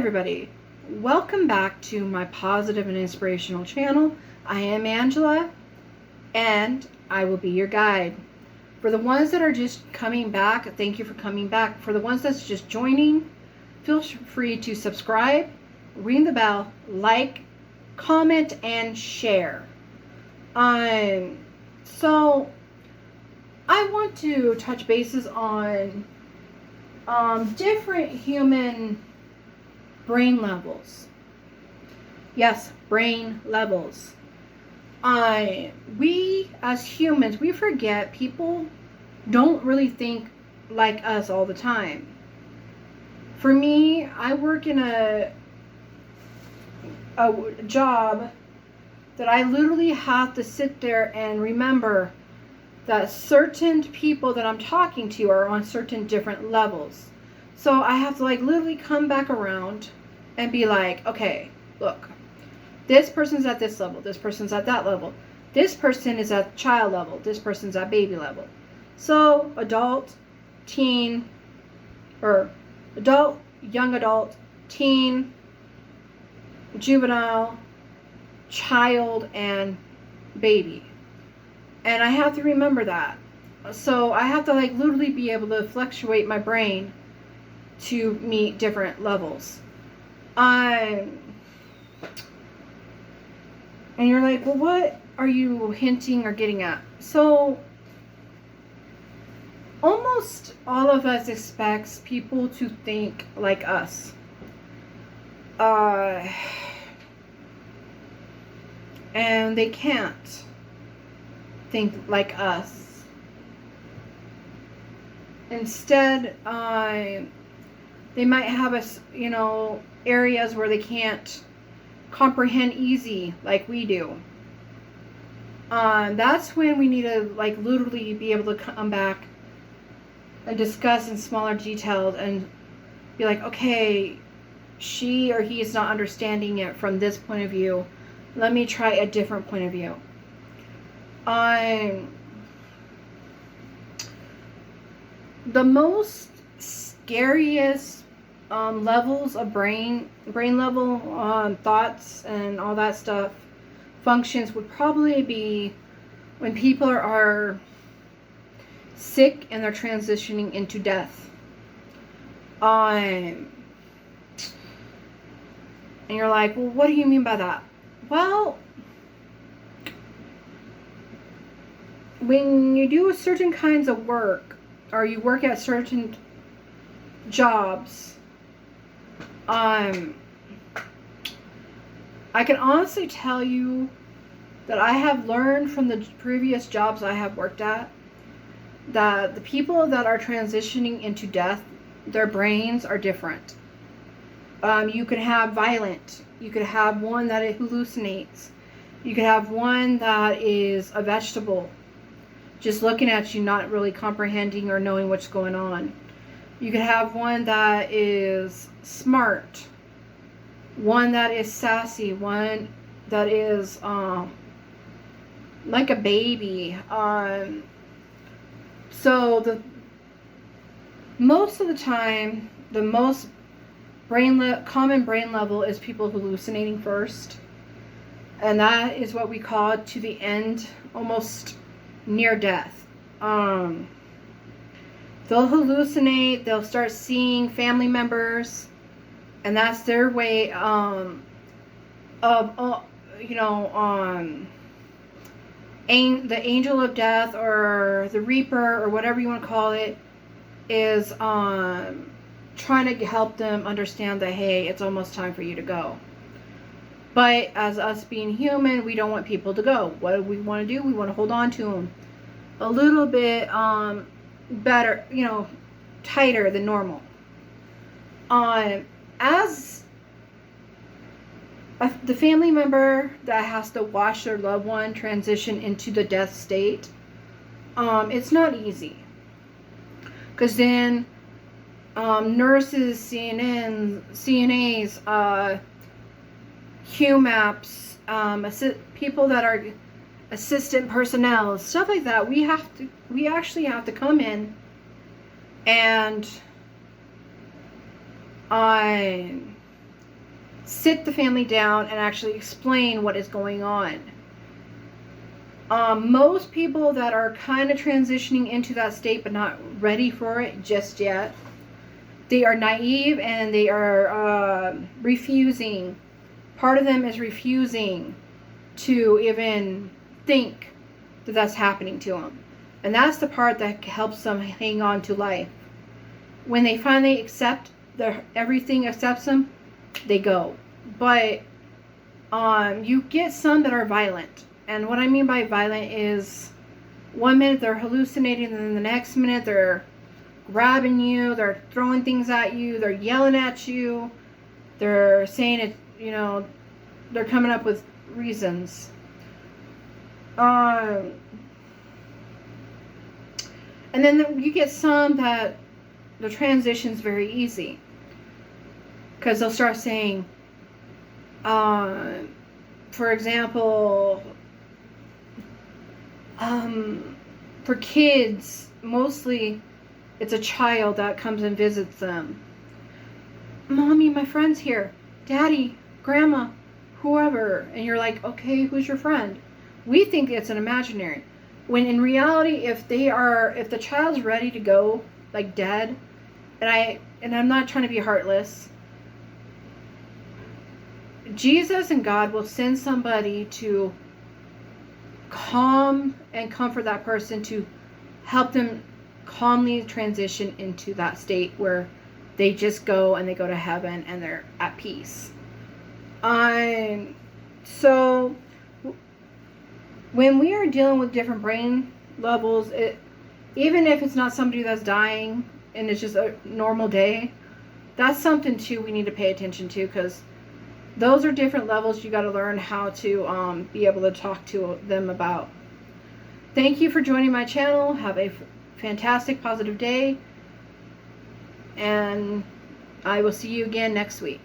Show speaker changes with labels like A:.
A: everybody, welcome back to my positive and inspirational channel. I am Angela and I will be your guide. For the ones that are just coming back, thank you for coming back. For the ones that's just joining, feel free to subscribe, ring the bell, like, comment, and share. So I want to touch bases on different human brain levels. Yes, brain levels. We as humans, we forget people don't really think like us all the time. For me, I work in a job that I literally have to sit there and remember that certain people that I'm talking to are on certain different levels. So I have to literally come back around and be like, okay, look, this person's at this level, this person's at that level, this person is at child level, this person's at baby level. So adult, teen, or adult, young adult, teen, juvenile, child, and baby. And I have to remember that. So I have to literally be able to fluctuate my brain to meet different levels. And you're like, well, what are you hinting or getting at? So almost all of us expects people to think like us. And they can't think like us. Instead, they might have areas where they can't comprehend easy like we do. That's when we need to literally be able to come back and discuss in smaller details and be like, okay, she or he is not understanding it from this point of view. Let me try a different point of view. The most scariest levels of brain level thoughts and all that stuff functions would probably be when people are sick and they're transitioning into death. And you're like, well, what do you mean by that? Well, when you do certain kinds of work, or you work at certain jobs, I can honestly tell you that I have learned from the previous jobs I have worked at that the people that are transitioning into death, their brains are different. You could have violent. You could have one that it hallucinates. You could have one that is a vegetable, just looking at you, not really comprehending or knowing what's going on. You could have one that is smart, one that is sassy, one that is like a baby. So most of the time, the most common brain level is people hallucinating first, and that is what we call to the end, almost near death. They'll hallucinate, they'll start seeing family members, and that's their way the angel of death or the reaper or whatever you want to call it is trying to help them understand that, hey, it's almost time for you to go. But as us being human, we don't want people to go. What do we want to do? We want to hold on to them a little bit better, tighter than normal. As the family member that has to watch their loved one transition into the death state, it's not easy. Because then nurses, CNAs, HUMAPs, people that are assistant personnel, stuff like that, we actually have to come in and sit the family down and actually explain what is going on. Most people that are kind of transitioning into that state but not ready for it just yet, they are naive and they are refusing. Part of them is refusing to even think that that's happening to them. And that's the part that helps them hang on to life. When they finally accept everything accepts them, they go. But you get some that are violent. And what I mean by violent is 1 minute they're hallucinating, and then the next minute they're grabbing you, they're throwing things at you, they're yelling at you, they're saying it, they're coming up with reasons. And then you get some that the transition's very easy. Because they'll start saying, for example, for kids, mostly it's a child that comes and visits them. Mommy, my friend's here. Daddy, Grandma, whoever. And you're like, okay, who's your friend? We think it's an imaginary. When in reality, if the child's ready to go, like dead, and I'm not trying to be heartless, Jesus and God will send somebody to calm and comfort that person, to help them calmly transition into that state where they just go and they go to heaven and they're at peace. So when we are dealing with different brain levels, even if it's not somebody that's dying and it's just a normal day, that's something too we need to pay attention to, because those are different levels you got to learn how to be able to talk to them about. Thank you for joining my channel. Have a fantastic, positive day, and I will see you again next week.